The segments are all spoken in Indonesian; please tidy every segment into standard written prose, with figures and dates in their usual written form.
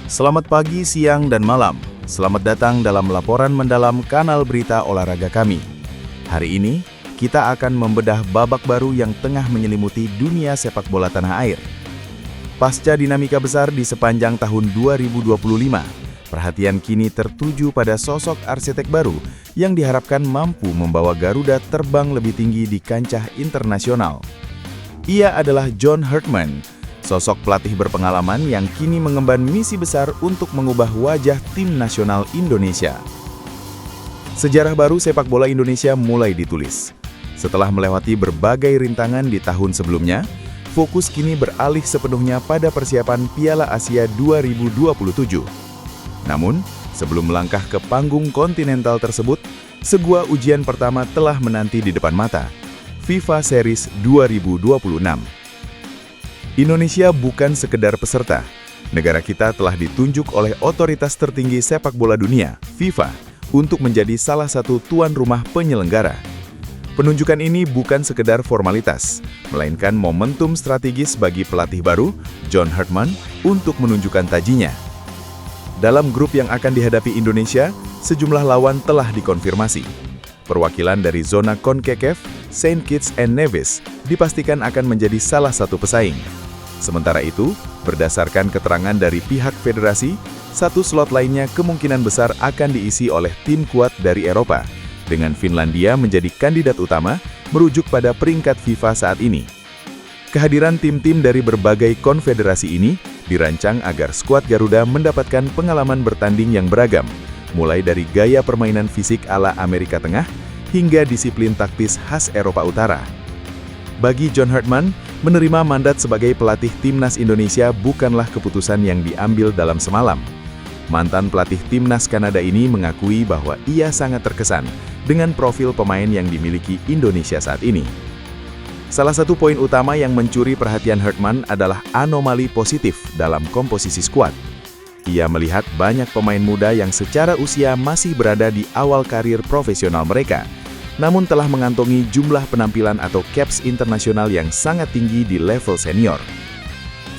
Selamat pagi, siang, dan malam. Selamat datang dalam laporan mendalam kanal berita olahraga kami. Hari ini, kita akan membedah babak baru yang tengah menyelimuti dunia sepak bola tanah air. Pasca dinamika besar di sepanjang tahun 2025, perhatian kini tertuju pada sosok arsitek baru yang diharapkan mampu membawa Garuda terbang lebih tinggi di kancah internasional. Ia adalah John Herdman, sosok pelatih berpengalaman yang kini mengemban misi besar untuk mengubah wajah tim nasional Indonesia. Sejarah baru sepak bola Indonesia mulai ditulis. Setelah melewati berbagai rintangan di tahun sebelumnya, fokus kini beralih sepenuhnya pada persiapan Piala Asia 2027. Namun, sebelum melangkah ke panggung kontinental tersebut, sebuah ujian pertama telah menanti di depan mata, FIFA Series 2026. Indonesia bukan sekedar peserta. Negara kita telah ditunjuk oleh otoritas tertinggi sepak bola dunia, FIFA, untuk menjadi salah satu tuan rumah penyelenggara. Penunjukan ini bukan sekedar formalitas, melainkan momentum strategis bagi pelatih baru, John Herdman, untuk menunjukkan tajinya. Dalam grup yang akan dihadapi Indonesia, sejumlah lawan telah dikonfirmasi. Perwakilan dari zona CONCACAF, Saint Kitts and Nevis, dipastikan akan menjadi salah satu pesaing. Sementara itu, berdasarkan keterangan dari pihak federasi, satu slot lainnya kemungkinan besar akan diisi oleh tim kuat dari Eropa, dengan Finlandia menjadi kandidat utama merujuk pada peringkat FIFA saat ini. Kehadiran tim-tim dari berbagai konfederasi ini dirancang agar skuad Garuda mendapatkan pengalaman bertanding yang beragam, mulai dari gaya permainan fisik ala Amerika Tengah hingga disiplin taktis khas Eropa Utara. Bagi John Herdman, menerima mandat sebagai pelatih timnas Indonesia bukanlah keputusan yang diambil dalam semalam. Mantan pelatih timnas Kanada ini mengakui bahwa ia sangat terkesan dengan profil pemain yang dimiliki Indonesia saat ini. Salah satu poin utama yang mencuri perhatian Herdman adalah anomali positif dalam komposisi skuad. Ia melihat banyak pemain muda yang secara usia masih berada di awal karir profesional mereka, namun telah mengantongi jumlah penampilan atau caps internasional yang sangat tinggi di level senior.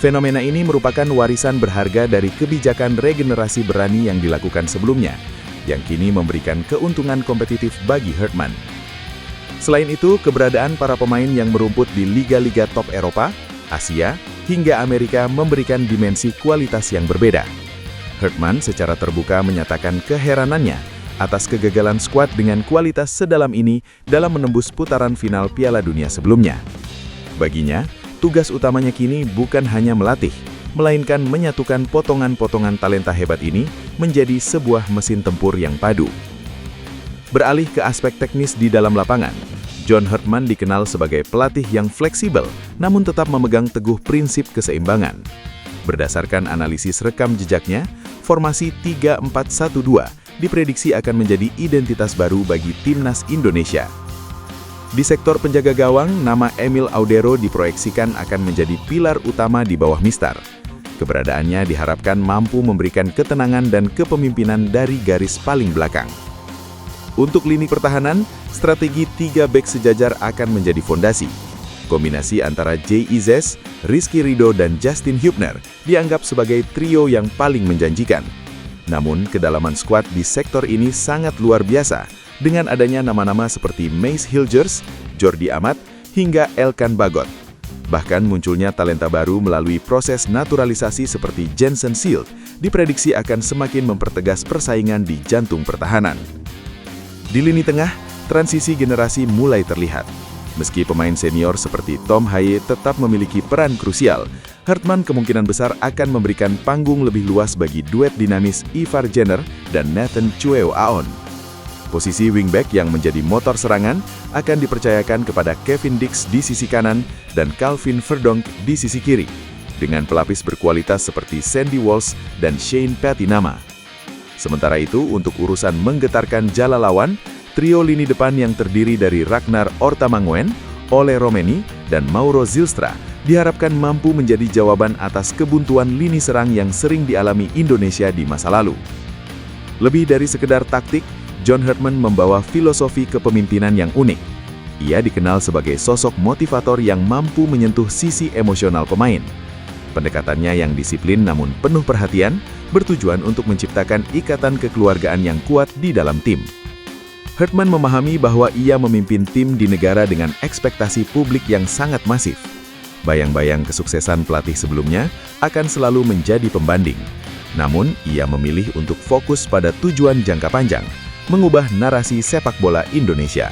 Fenomena ini merupakan warisan berharga dari kebijakan regenerasi berani yang dilakukan sebelumnya, yang kini memberikan keuntungan kompetitif bagi Herdman. Selain itu, keberadaan para pemain yang merumput di liga-liga top Eropa, Asia, hingga Amerika memberikan dimensi kualitas yang berbeda. Herdman secara terbuka menyatakan keheranannya atas kegagalan skuad dengan kualitas sedalam ini dalam menembus putaran final Piala Dunia sebelumnya. Baginya, tugas utamanya kini bukan hanya melatih, melainkan menyatukan potongan-potongan talenta hebat ini menjadi sebuah mesin tempur yang padu. Beralih ke aspek teknis di dalam lapangan, John Herdman dikenal sebagai pelatih yang fleksibel, namun tetap memegang teguh prinsip keseimbangan. Berdasarkan analisis rekam jejaknya, formasi 3-4-1-2 diprediksi akan menjadi identitas baru bagi timnas Indonesia. Di sektor penjaga gawang, nama Emil Audero diproyeksikan akan menjadi pilar utama di bawah Mister. Keberadaannya diharapkan mampu memberikan ketenangan dan kepemimpinan dari garis paling belakang. Untuk lini pertahanan, strategi 3 bek sejajar akan menjadi fondasi. Kombinasi antara Jay Izes, Rizky Ridho, dan Justin Hubner dianggap sebagai trio yang paling menjanjikan. Namun, kedalaman skuad di sektor ini sangat luar biasa, dengan adanya nama-nama seperti Mace Hilgers, Jordi Amat, hingga Elkan Bagot. Bahkan munculnya talenta baru melalui proses naturalisasi seperti Jensen Seelt diprediksi akan semakin mempertegas persaingan di jantung pertahanan. Di lini tengah, transisi generasi mulai terlihat. Meski pemain senior seperti Tom Haye tetap memiliki peran krusial, Herdman kemungkinan besar akan memberikan panggung lebih luas bagi duet dinamis Ivar Jenner dan Nathan Chueo Aon. Posisi wingback yang menjadi motor serangan akan dipercayakan kepada Kevin Dix di sisi kanan dan Calvin Verdonk di sisi kiri, dengan pelapis berkualitas seperti Sandy Walsh dan Shane Patinama. Sementara itu, untuk urusan menggetarkan jala lawan, trio lini depan yang terdiri dari Ragnar Ortamangwen, Ole Romeni, dan Mauro Zylstra diharapkan mampu menjadi jawaban atas kebuntuan lini serang yang sering dialami Indonesia di masa lalu. Lebih dari sekedar taktik, John Herdman membawa filosofi kepemimpinan yang unik. Ia dikenal sebagai sosok motivator yang mampu menyentuh sisi emosional pemain. Pendekatannya yang disiplin namun penuh perhatian bertujuan untuk menciptakan ikatan kekeluargaan yang kuat di dalam tim. Hartman memahami bahwa ia memimpin tim di negara dengan ekspektasi publik yang sangat masif. Bayang-bayang kesuksesan pelatih sebelumnya akan selalu menjadi pembanding. Namun, ia memilih untuk fokus pada tujuan jangka panjang, mengubah narasi sepak bola Indonesia.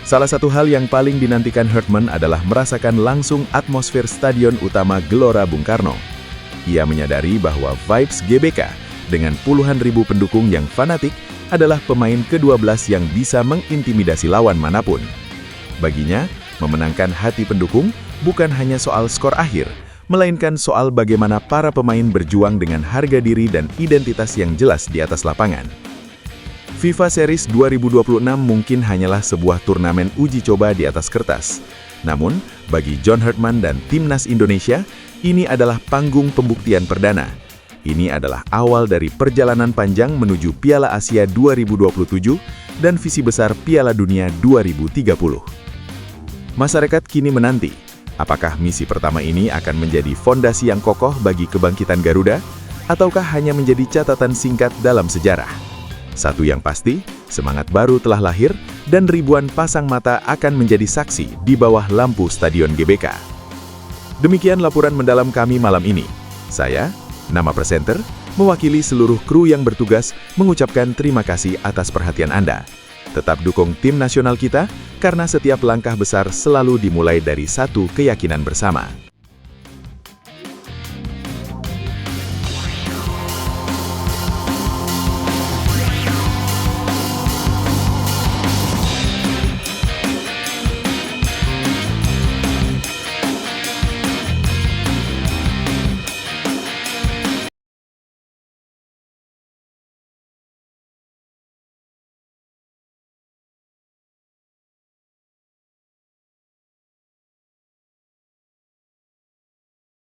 Salah satu hal yang paling dinantikan Hartman adalah merasakan langsung atmosfer Stadion Utama Gelora Bung Karno. Ia menyadari bahwa vibes GBK dengan puluhan ribu pendukung yang fanatik adalah pemain ke-12 yang bisa mengintimidasi lawan manapun. Baginya, memenangkan hati pendukung bukan hanya soal skor akhir, melainkan soal bagaimana para pemain berjuang dengan harga diri dan identitas yang jelas di atas lapangan. FIFA Series 2026 mungkin hanyalah sebuah turnamen uji coba di atas kertas. Namun, bagi John Hartman dan Timnas Indonesia, ini adalah panggung pembuktian perdana. Ini adalah awal dari perjalanan panjang menuju Piala Asia 2027 dan visi besar Piala Dunia 2030. Masyarakat kini menanti, apakah misi pertama ini akan menjadi fondasi yang kokoh bagi kebangkitan Garuda, ataukah hanya menjadi catatan singkat dalam sejarah? Satu yang pasti, semangat baru telah lahir dan ribuan pasang mata akan menjadi saksi di bawah lampu Stadion GBK. Demikian laporan mendalam kami malam ini. Saya, nama presenter, mewakili seluruh kru yang bertugas mengucapkan terima kasih atas perhatian Anda. Tetap dukung tim nasional kita, karena setiap langkah besar selalu dimulai dari satu keyakinan bersama.